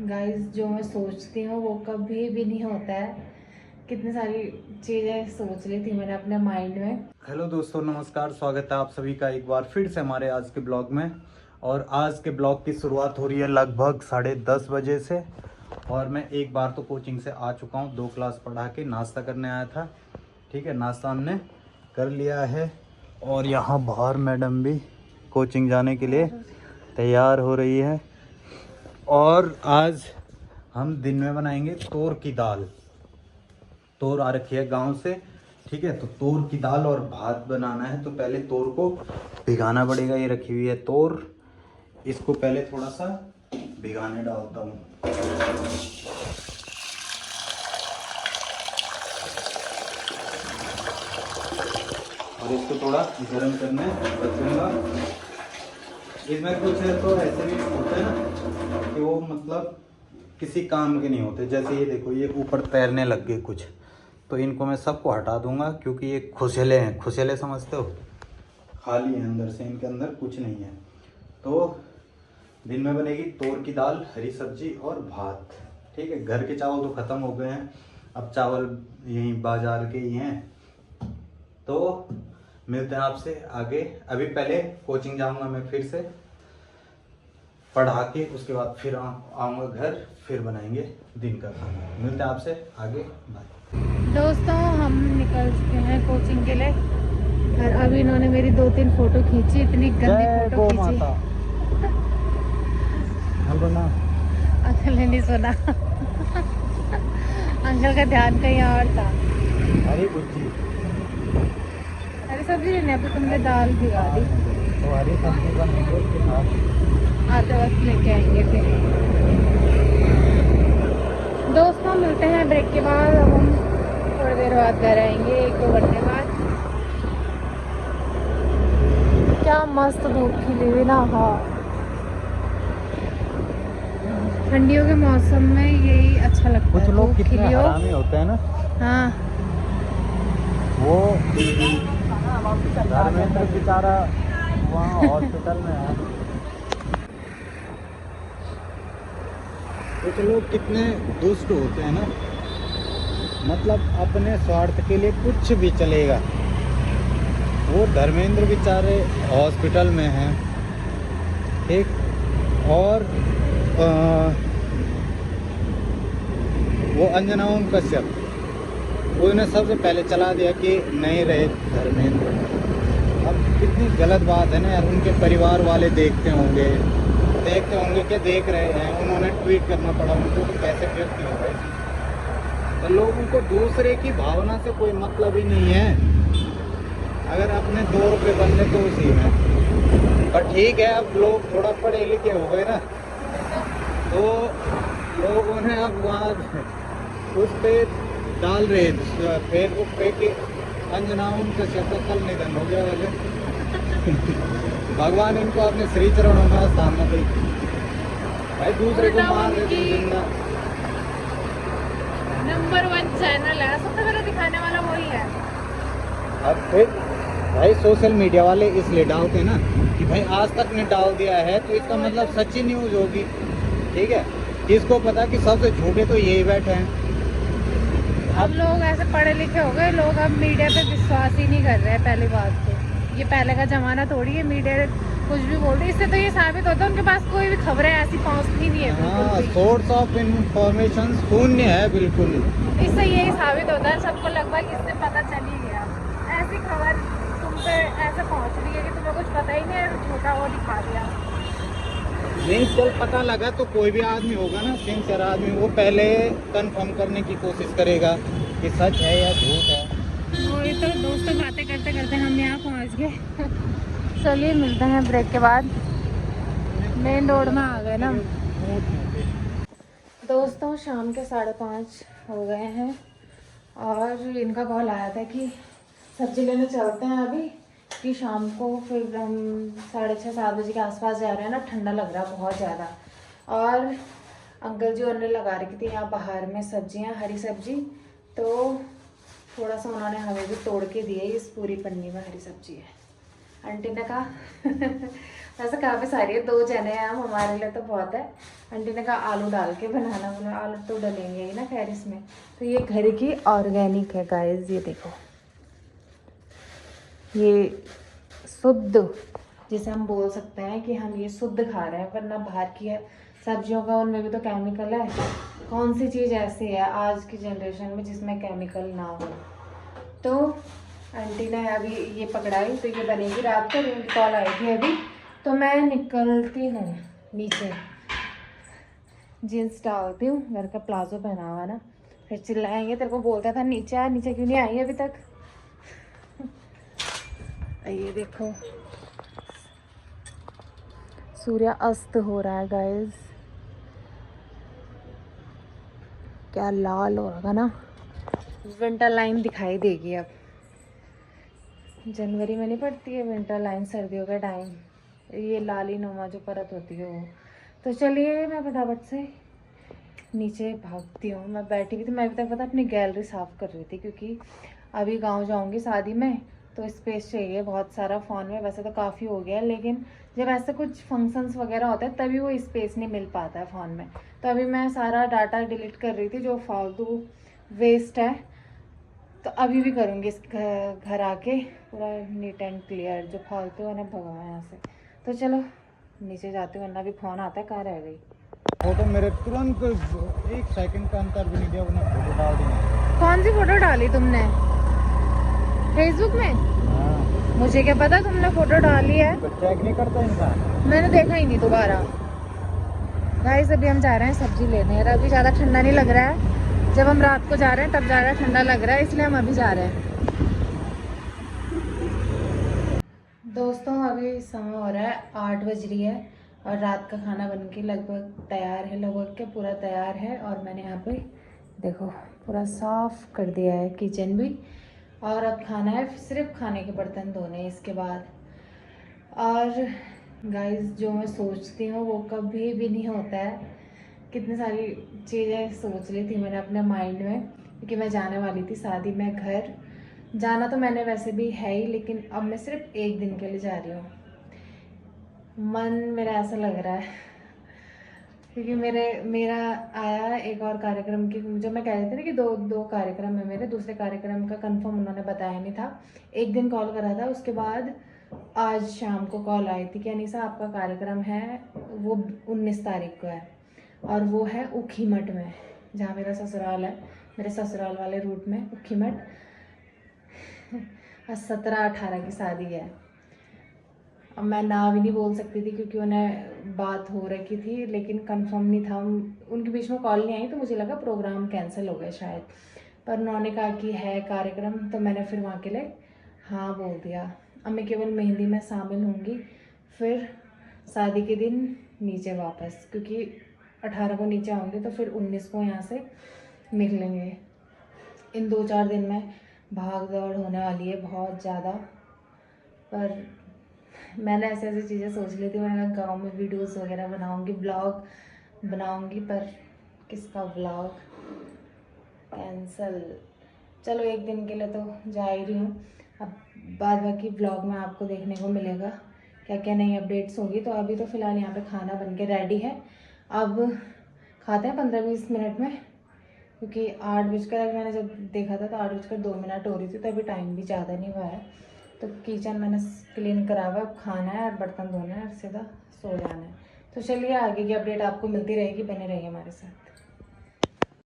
Guys जो मैं सोचती हूँ वो कभी भी नहीं होता है। कितनी सारी चीज़ें सोच ली थी मैंने अपने माइंड में। हेलो दोस्तों, नमस्कार। स्वागत है आप सभी का एक बार फिर से हमारे आज के ब्लॉग में। और आज के ब्लॉग की शुरुआत हो रही है लगभग 10:30 बजे से। और मैं एक बार तो कोचिंग से आ चुका हूँ, 2 क्लास पढ़ा के नाश्ता करने आया था। ठीक है, नाश्ता हमने कर लिया है। और यहाँ बाहर मैडम भी कोचिंग जाने के लिए तैयार हो रही है। और आज हम दिन में बनाएंगे तोर की दाल। तोर आ रखी है गांव से। ठीक है, तो तोर की दाल और भात बनाना है। तो पहले तोर को भिगाना पड़ेगा। ये रखी हुई है तोर, इसको पहले थोड़ा सा भिगाने डालता हूँ। और इसको थोड़ा गर्म करने रखूँगा। इसमें कुछ है तो ऐसे भी होता है ना कि वो मतलब किसी काम के नहीं होते। जैसे ये देखो, ये ऊपर तैरने लग गए कुछ, तो इनको मैं सबको हटा दूंगा क्योंकि ये खुशेले हैं। खुशेले समझते हो, खाली हैं अंदर से, इनके अंदर कुछ नहीं है। तो दिन में बनेगी तोर की दाल, हरी सब्जी और भात। ठीक है, घर के चावल तो ख़त्म हो गए हैं, अब चावल यहीं बाजार के ही हैं। तो मिलते हैं आपसे आगे। अभी पहले कोचिंग जाऊंगा मैं, फिर से पढ़ा के उसके बाद फिर आऊँगा घर, फिर बनाएंगे दिन का खाना। मिलते हैं आपसे आगे, बाय। दोस्तों हम निकल चुके हैं कोचिंग के लिए। और अभी इन्होंने मेरी 2-3 फोटो खींची, इतनी गंदी फोटो खींची। अंकल ने नहीं सुना। अंकल का ध्यान कहीं और था। हरी सब्जी, हरी सब्जी लेने पे तुमने दाल भिगा दी। तो हरी सब्जी बनेगी उसके साथ। आते वक्त लेके आएंगे फिर। दोस्तों मिलते हैं ब्रेक के बाद। अब हम थोड़ी देर बाद घर आएंगे, 1-2 घंटे बाद। क्या मस्त धूप खिली हुई ना। हाँ, ठंडियों के मौसम में यही अच्छा लगता है। कुछ लोग कितने खिली हो। हरामी होते हैं ना, हाँ, वो धर्मेंद्र बेचारा वहाँ हॉस्पिटल में है। कुछ लोग कितने दुष्ट होते हैं ना, मतलब अपने स्वार्थ के लिए कुछ भी चलेगा। वो धर्मेंद्र बेचारे हॉस्पिटल में हैं, ठीक। और वो अंजना ओम कश्यप, उसने सबसे पहले चला दिया कि नहीं रहे धर्मेंद्र। अब कितनी गलत बात है ना यार। उनके परिवार वाले देखते होंगे कि देख रहे हैं, उन्होंने ट्वीट करना पड़ा उनको तो कैसे व्यक्त हो गए। तो लोगों को दूसरे की भावना से कोई मतलब ही नहीं है। अगर अपने 2 रुपये बनने तो उसी में। पर ठीक है, अब लोग थोड़ा पढ़े लिखे हो गए ना, तो लोगों ने अब वहाँ उस पर डाल रहे फेसबुक पे कि अंजना उनका कल निधन हो गया वाले। भगवान इनको अपने श्री चरणों में स्थान न दे। भाई दूसरे को मार रहे तुम जिंदा। नंबर 1 चैनल है, सबसे पहले दिखाने वाला वही है। अब फिर भाई सोशल मीडिया वाले इसलिए डालते हैं ना कि भाई आज तक ने डाल दिया है तो इसका मतलब सच्ची न्यूज़ होगी। ठीक है, किसको पता कि सबसे झूठे तो यही बैठे हैं। अब लोग ऐसे पढ़े लिखे हो गए, लोग अब मीडिया पे विश्वास ही नहीं कर रहे हैं। पहली बात तो ये पहले का जमाना थोड़ी है, मीडिया कुछ भी बोल रही। इससे तो ये साबित होता है उनके पास कोई भी खबरें ऐसी पहुंचती नहीं है। हाँ, सोर्स ऑफ इंफॉर्मेशन शून्य है बिल्कुल। इससे यही साबित होता है सबको लगभग, इससे पता चल ही गया। ऐसी खबर तुम पे ऐसे पहुंच रही है कि तुम्हें कुछ पता ही नहीं है, झूठा वो दिखा दिया। नहीं, चल पता लगा तो कोई भी आदमी होगा ना, सिंसियर आदमी, वो पहले कंफर्म करने की कोशिश करेगा कि सच है या झूठ है। वही तो दोस्तों, बातें करते करते हम यहाँ पहुँच गए। चलिए मिलते हैं ब्रेक के बाद। मेन रोड में आ गए ना दोस्तों। शाम के 5:30 हो गए हैं और इनका कॉल आया था कि सब्जी लेने चलते हैं अभी, कि शाम को फिर हम 6:30-7 बजे के आसपास जा रहे हैं ना। ठंडा लग रहा है बहुत ज़्यादा। और अंकल जी उन्होंने लगा रखी थी यहाँ बाहर में सब्जियाँ, हरी सब्जी, तो थोड़ा सा उन्होंने हमें भी तोड़ के दिए। इस पूरी पन्नी में हरी सब्जी है। आंटी ने कहा वैसे काफ़ी सारी है, 2 जने हैं हम, हमारे लिए तो बहुत है। आंटी ने कहा आलू डाल के बनाना, बोला आलू तो डलेंगे ही ना खैर इसमें। तो ये घर की ऑर्गेनिक है गाइस, ये देखो, ये शुद्ध, जिसे हम बोल सकते हैं कि हम ये शुद्ध खा रहे हैं, वरना बाहर की है सब्जियों का, उनमें भी तो केमिकल है। कौन सी चीज़ ऐसी है आज की जनरेशन में जिसमें केमिकल ना हो। तो आंटी ने अभी ये पकड़ाई, तो ये बनेगी रात को। उनकी कॉल आई थी अभी, तो मैं निकलती हूँ नीचे, जीन्स डालती हूँ, घर का प्लाजो पहना हुआ है ना, फिर चिल्लाएंगे तेरे को बोलता था नीचे आ, नीचे क्यों नहीं आई अभी तक। ये देखो सूर्य अस्त हो रहा है गाइस, क्या लाल हो रहा ना, विंटर लाइन दिखाई देगी अब। जनवरी में नहीं पड़ती है विंटर लाइन सर्दियों का टाइम, ये लाली नुमा जो परत होती है वो। तो चलिए मैं फटाफट से नीचे भागती हूँ। मैं बैठी हुई थी, मैं अभी तक पता अपनी गैलरी साफ़ कर रही थी, क्योंकि अभी गांव जाऊंगी शादी में, तो स्पेस चाहिए बहुत सारा फ़ोन में। वैसे तो काफ़ी हो गया है, लेकिन जब ऐसे कुछ फंक्शंस वगैरह होते हैं तभी वो स्पेस नहीं मिल पाता है फ़ोन में। तो अभी मैं सारा डाटा डिलीट कर रही थी जो फालतू वेस्ट है, तो अभी भी करूँगी इस घर आके पूरा नीट एंड क्लियर, जो फालतू है ना भगवान यहाँ से। तो चलो नीचे जाते, वरना अभी फ़ोन आता है, कहाँ रह गई फोटो मेरे तुरंत 1 सेकंड का अंतर भी नहीं दिया, उन्हें फोटो डाल दी। कौन सी फ़ोटो डाली तुमने फेसबुक में? हाँ, मुझे क्या पता तुमने फ़ोटो डाली है, चेक नहीं करता इंसान। मैंने देखा ही नहीं दोबारा। गाइस अभी हम जा रहे हैं सब्जी लेने, यार अभी ज़्यादा ठंडा नहीं लग रहा है, जब हम रात को जा रहे हैं तब ज़्यादा ठंडा लग रहा है, इसलिए हम अभी जा रहे हैं। दोस्तों अभी समय हो रहा है 8 बज रही है, और रात का खाना बनके लगभग तैयार है, लगभग के पूरा तैयार है। और मैंने यहाँ पे देखो पूरा साफ़ कर दिया है किचन भी, और अब खाना है सिर्फ खाने के बर्तन धोने इसके बाद। और गाइस जो मैं सोचती हूँ वो कभी भी नहीं होता है। कितनी सारी चीज़ें सोच ली थी मैंने अपने माइंड में, क्योंकि मैं जाने वाली थी शादी में घर। जाना तो मैंने वैसे भी है ही, लेकिन अब मैं सिर्फ 1 दिन के लिए जा रही हूँ। मन मेरा ऐसा लग रहा है, क्योंकि मेरा आया एक और कार्यक्रम की, जो मैं कह रही थी ना कि दो कार्यक्रम है मेरे, दूसरे कार्यक्रम का कंफर्म उन्होंने बताया नहीं था। एक दिन कॉल करा था, उसके बाद आज शाम को कॉल आई थी कि अनीसा आपका कार्यक्रम है, वो 19 तारीख को है, और वो है ऊखीमठ में, जहाँ मेरा ससुराल है, मेरे ससुराल वाले रूट में ऊखीमठ। 17-18 की शादी है। अब मैं ना भी नहीं बोल सकती थी, क्योंकि उन्हें बात हो रखी थी, लेकिन कंफर्म नहीं था। उनके बीच में कॉल नहीं आई, तो मुझे लगा प्रोग्राम कैंसिल हो गया शायद, पर उन्होंने कहा कि है कार्यक्रम, तो मैंने फिर वहाँ के लिए हाँ बोल दिया। अब मैं केवल मेहंदी में शामिल होंगी, फिर शादी के दिन नीचे वापस, क्योंकि 18 को नीचे आऊँगी तो फिर 19 को यहाँ से निकलेंगे। इन 2-4 दिन में भाग दौड़ होने वाली है बहुत ज़्यादा, पर मैंने ऐसे ऐसी चीज़ें सोच ली थी। मैंने गांव में वीडियोस वगैरह बनाऊंगी, ब्लॉग बनाऊंगी, पर किसका ब्लॉग, कैंसल। चलो 1 दिन के लिए तो जा ही रही हूँ। अब बाद बाकी ब्लॉग में आपको देखने को मिलेगा क्या क्या नई अपडेट्स होगी। तो अभी तो फ़िलहाल यहाँ पे खाना बन के रेडी है, अब खाते हैं 15-20 मिनट में, क्योंकि 8 बजकर, मैंने जब देखा था तो 8:02 हो रही थी, तो अभी टाइम भी ज़्यादा नहीं हुआ है। तो किचन मैंने क्लीन करा हुआ, अब खाना है और बर्तन धोना है और सीधा सो जाना है। तो चलिए आगे की अपडेट आपको मिलती रहेगी, बने रहिए हमारे साथ।